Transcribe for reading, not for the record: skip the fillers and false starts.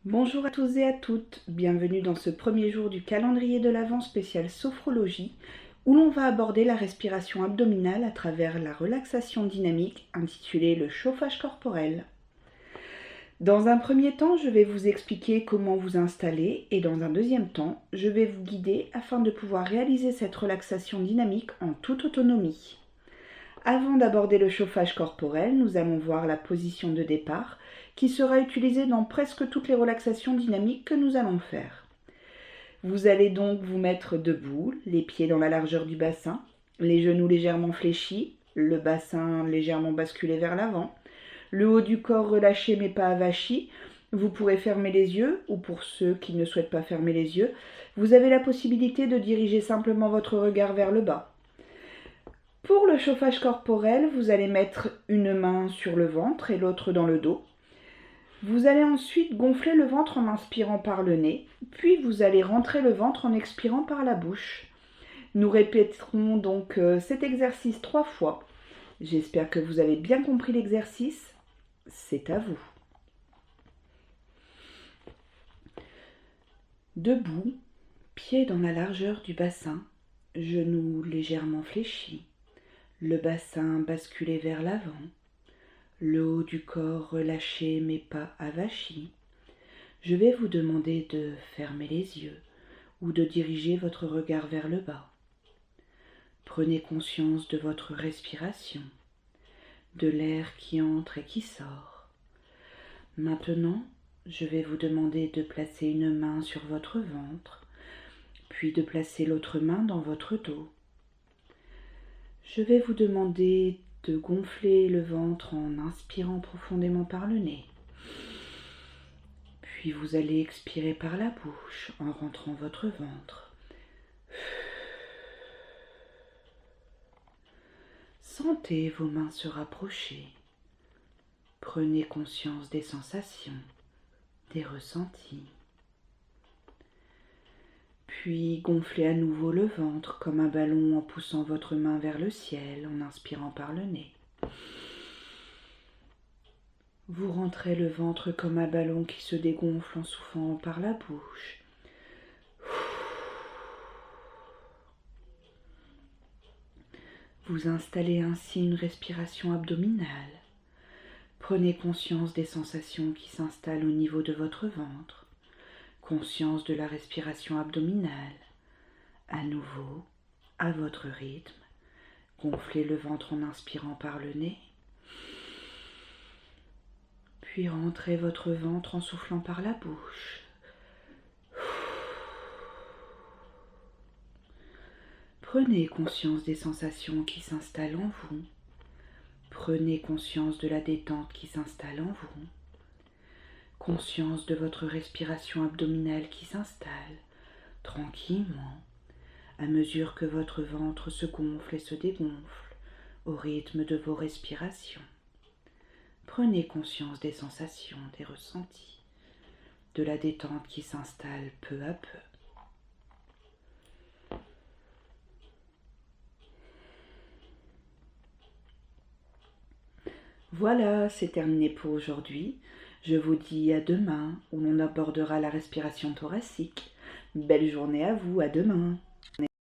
Bonjour à tous et à toutes, bienvenue dans ce premier jour du calendrier de l'Avent spécial sophrologie où l'on va aborder la respiration abdominale à travers la relaxation dynamique intitulée le chauffage corporel. Dans un premier temps, je vais vous expliquer comment vous installer et dans un deuxième temps, je vais vous guider afin de pouvoir réaliser cette relaxation dynamique en toute autonomie. Avant d'aborder le chauffage corporel, nous allons voir la position de départ qui sera utilisée dans presque toutes les relaxations dynamiques que nous allons faire. Vous allez donc vous mettre debout, les pieds dans la largeur du bassin, les genoux légèrement fléchis, le bassin légèrement basculé vers l'avant, le haut du corps relâché mais pas avachi. Vous pourrez fermer les yeux, ou pour ceux qui ne souhaitent pas fermer les yeux, vous avez la possibilité de diriger simplement votre regard vers le bas. Pour le chauffage corporel, vous allez mettre une main sur le ventre et l'autre dans le dos. Vous allez ensuite gonfler le ventre en inspirant par le nez, puis vous allez rentrer le ventre en expirant par la bouche. Nous répéterons donc cet exercice 3 fois. J'espère que vous avez bien compris l'exercice. C'est à vous. Debout, pieds dans la largeur du bassin, genoux légèrement fléchis. Le bassin basculé vers l'avant, le haut du corps relâché mais pas avachi. Je vais vous demander de fermer les yeux ou de diriger votre regard vers le bas. Prenez conscience de votre respiration, de l'air qui entre et qui sort. Maintenant, je vais vous demander de placer une main sur votre ventre, puis de placer l'autre main dans votre dos. Je vais vous demander de gonfler le ventre en inspirant profondément par le nez. Puis vous allez expirer par la bouche en rentrant votre ventre. Sentez vos mains se rapprocher. Prenez conscience des sensations, des ressentis. Puis gonflez à nouveau le ventre comme un ballon en poussant votre main vers le ciel en inspirant par le nez. Vous rentrez le ventre comme un ballon qui se dégonfle en soufflant par la bouche. Vous installez ainsi une respiration abdominale. Prenez conscience des sensations qui s'installent au niveau de votre ventre. Conscience de la respiration abdominale. À nouveau, à votre rythme, gonflez le ventre en inspirant par le nez. Puis rentrez votre ventre en soufflant par la bouche. Prenez conscience des sensations qui s'installent en vous. Prenez conscience de la détente qui s'installe en vous. Conscience de votre respiration abdominale qui s'installe tranquillement à mesure que votre ventre se gonfle et se dégonfle au rythme de vos respirations. Prenez conscience des sensations, des ressentis, de la détente qui s'installe peu à peu. Voilà, c'est terminé pour aujourd'hui. Je vous dis à demain où l'on abordera la respiration thoracique. Belle journée à vous, à demain.